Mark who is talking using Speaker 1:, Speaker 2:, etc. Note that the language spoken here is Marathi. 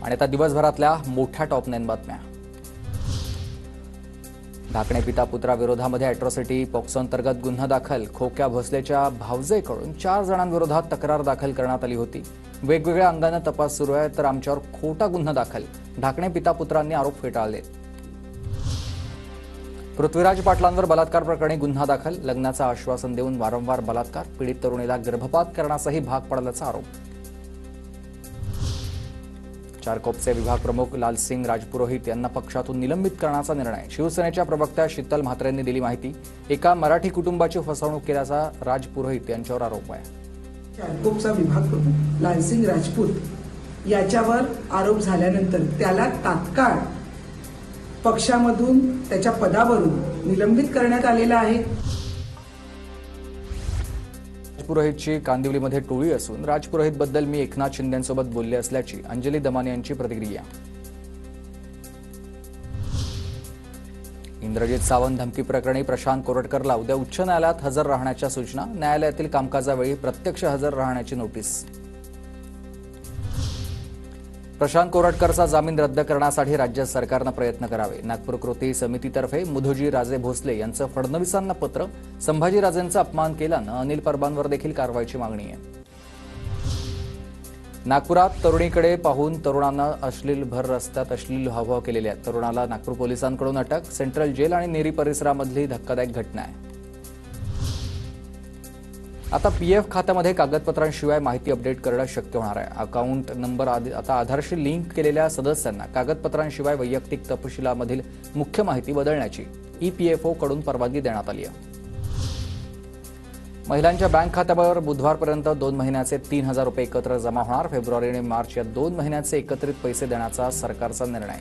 Speaker 1: आणि आता दिवसभरातल्या मोठ्या टॉप 9 बातम्या। ढाकणे पिता पुत्राविरोधामध्ये अॅट्रॉसिटी पॉक्सो अंतर्गत गुन्हा दाखल। खोक्या भोसलेच्या भावजेकडून 4 जणांविरोधात तक्रार दाखल करण्यात आली होती। वेगवेगळ्या अंगाने तपास सुरू आहे, तर आमच्यावर खोटा गुन्हा दाखल। ढाकणे पिता पुत्रांनी आरोप फेटाळले। पृथ्वीराज पाटलांवर बलात्कार प्रकरणी गुन्हा दाखल। लग्नाचं आश्वासन देऊन वारंवार बलात्कार, पीडित तरुणीला गर्भपात करण्याचाही भाग पडल्याचा आरोप। चारकोपचे विभाग प्रमुख लालसिंग राजपुरोहित यांना पक्षातून निलंबित करण्याचा निर्णय। शिवसेनेच्या प्रवक्त्या शीतल म्हात्रेंनी दिली माहिती। एका मराठी कुटुंबाची फसवणूक केल्याचा राजपुरोहित यांच्यावर आरोप आहे।
Speaker 2: चारकोपचा विभाग प्रमुख लालसिंग राजपूत याच्यावर आरोप झाल्यानंतर त्याला तात्काळ पक्षामधून त्याच्या पदावरून निलंबित करण्यात आलेला आहे।
Speaker 1: राजपुरोहितची कांदिवलीमध्ये टोळी असून राजपुरोहितबद्दल मी एकनाथ शिंदेंसोबत बोलले असल्याची अंजली दमानी यांची प्रतिक्रिया। इंद्रजित सावंत धमकी प्रकरणी प्रशांत कोरटकरला उद्या उच्च न्यायालयात हजर राहण्याच्या सूचना। न्यायालयातील कामकाजावेळी प्रत्यक्ष हजर राहण्याची नोटीस। प्रशांत कोरटकरचा जामीन रद्द करण्यासाठी राज्य सरकारने प्रयत्न करावे। नागपूर कृती समितीतर्फे मुधोजी राजे भोसले यांचं फडणवीसांना पत्र। संभाजीराजेंचा अपमान केल्यानं अनिल परबांवर देखील कारवाईची मागणी आहे। नागपुरात तरुणीकडे पाहून तरुणांना अश्लील भर रस्त्यात अश्लील हावभाव केलेल्या तरुणाला नागपूर पोलिसांकडून अटक। सेंट्रल जेल आणि नेरी परिसरामधली धक्कादायक घटना आहे। आता पीएफ खात्यामध्ये कागदपत्रांशिवाय माहिती अपडेट करणं शक्य होणार आहे। अकाउंट नंबर आता आधारशी लिंक केलेल्या सदस्यांना कागदपत्रांशिवाय वैयक्तिक तपशिलामधील मुख्य माहिती बदलण्याची ईपीएफओ कडून परवानगी देण्यात आली आहे। महिलांच्या बँक खात्यावर बुधवारपर्यंत 2 महिन्याचे 3000 रुपये एकत्र जमा होणार। फेब्रुवारी आणि मार्च या 2 महिन्याचे एकत्रित पैसे देण्याचा सरकारचा निर्णय।